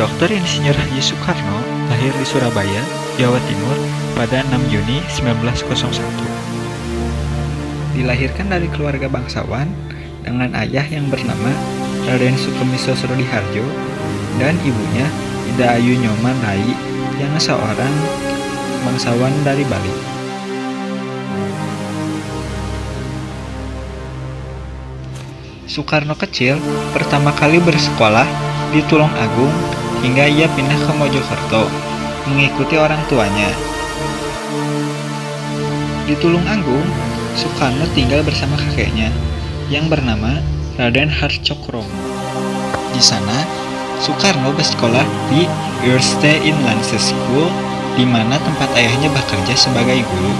Dr. Insinyur Haji Soekarno lahir di Surabaya, Jawa Timur pada 6 Juni 1901. Dilahirkan dari keluarga bangsawan dengan ayah yang bernama Raden Sukomiso Sudiharjo dan ibunya Ida Ayu Nyoman Rai yang seorang bangsawan dari Bali. Soekarno kecil pertama kali bersekolah di Tulung Agung hingga ia pindah ke Mojokerto mengikuti orang tuanya. Di Tulung Agung, Soekarno tinggal bersama kakeknya yang bernama Raden Harcokromo. Di sana, Soekarno bersekolah di Eerste Inlandse School, di mana tempat ayahnya bekerja sebagai guru.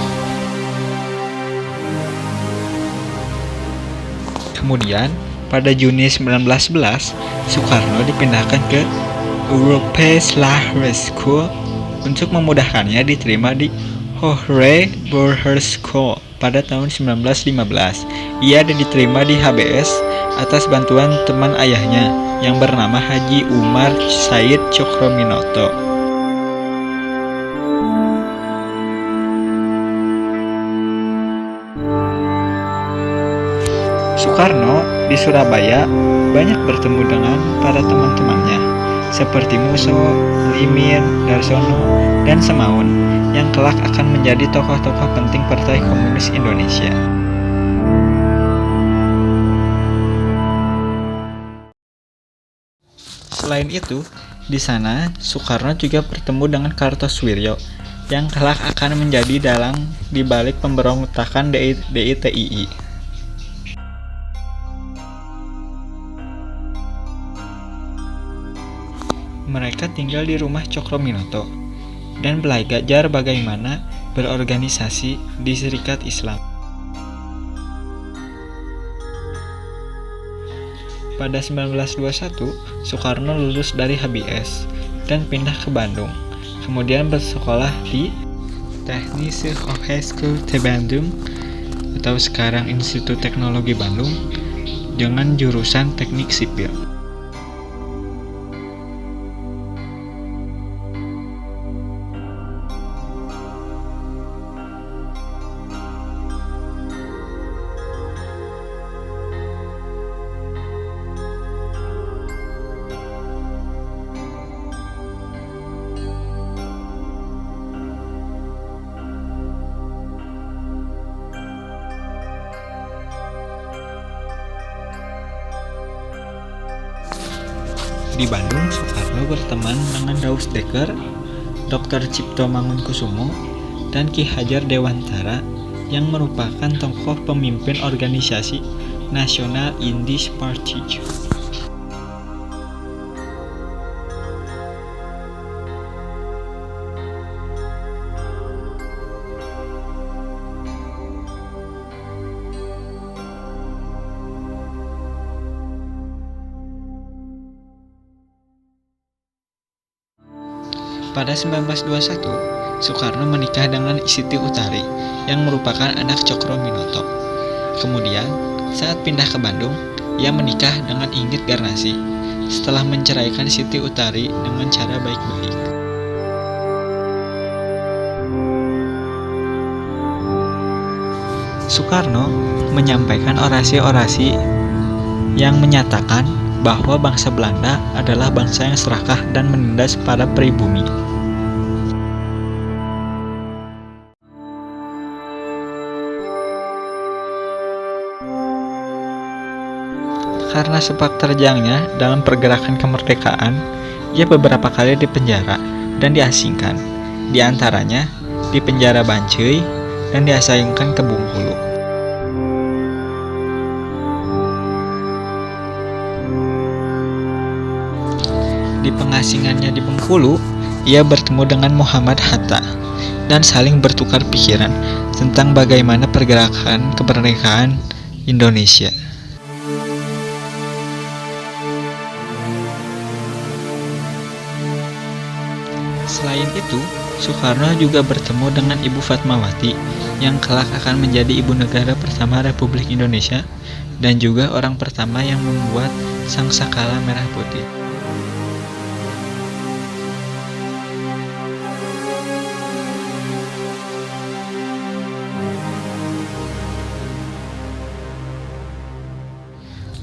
Kemudian, pada Juni 1911, Soekarno dipindahkan ke Europees Lagere School untuk memudahkannya diterima di Hoge Burgerschool pada tahun 1915. Ia diterima di HBS atas bantuan teman ayahnya yang bernama Haji Umar Said Cokroaminoto. Soekarno di Surabaya banyak bertemu dengan para teman-temannya seperti Muso, Limin, Darsono, dan Semaun yang kelak akan menjadi tokoh-tokoh penting Partai Komunis Indonesia. Selain itu, di sana Soekarno juga bertemu dengan Kartosoewirjo yang kelak akan menjadi dalang di balik pemberontakan DITII. Mereka tinggal di rumah Cokroaminoto dan belajar bagaimana berorganisasi di Serikat Islam. Pada 1921, Soekarno lulus dari HBS dan pindah ke Bandung. Kemudian bersekolah di Technische Hogeschool te Bandung atau sekarang Institut Teknologi Bandung dengan jurusan Teknik Sipil. Di Bandung, Soekarno berteman dengan Daus Dekker, Dr. Cipto Mangunkusumo, dan Ki Hajar Dewantara yang merupakan tokoh pemimpin organisasi Nasional Indisch Partij. Pada 1921, Soekarno menikah dengan Siti Utari yang merupakan anak Cokroaminoto. Kemudian, saat pindah ke Bandung, ia menikah dengan Inggit Garnasi setelah menceraikan Siti Utari dengan cara baik-baik. Soekarno menyampaikan orasi-orasi yang menyatakan bahwa bangsa Belanda adalah bangsa yang serakah dan menindas para pribumi. Karena sepak terjangnya dalam pergerakan kemerdekaan, ia beberapa kali dipenjara dan diasingkan, di antaranya di penjara Banceuy dan diasingkan ke Bengkulu. Di pengasingannya di Bengkulu, ia bertemu dengan Muhammad Hatta dan saling bertukar pikiran tentang bagaimana pergerakan kemerdekaan Indonesia. Selain itu, Soekarno juga bertemu dengan Ibu Fatmawati yang kelak akan menjadi ibu negara pertama Republik Indonesia dan juga orang pertama yang membuat Sangsakala Merah Putih.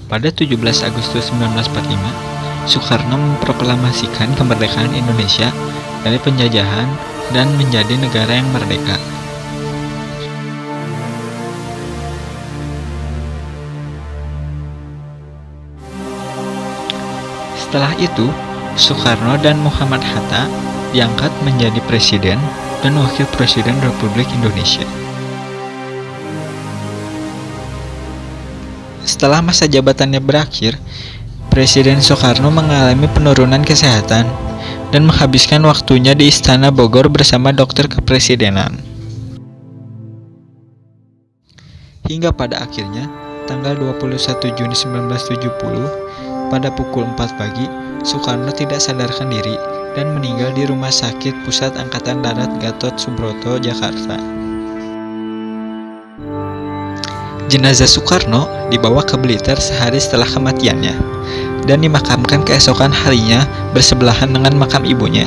Pada 17 Agustus 1945, Soekarno memproklamasikan kemerdekaan Indonesia dari penjajahan dan menjadi negara yang merdeka. Setelah itu, Soekarno dan Muhammad Hatta diangkat menjadi presiden dan wakil presiden Republik Indonesia. Setelah masa jabatannya berakhir, Presiden Soekarno mengalami penurunan kesehatan dan menghabiskan waktunya di Istana Bogor bersama dokter kepresidenan. Hingga pada akhirnya, tanggal 21 Juni 1970, pada pukul 4 pagi, Soekarno tidak sadarkan diri dan meninggal di Rumah Sakit Pusat Angkatan Darat Gatot Subroto, Jakarta. Jenazah Soekarno dibawa ke Blitar sehari setelah kematiannya dan dimakamkan keesokan harinya bersebelahan dengan makam ibunya.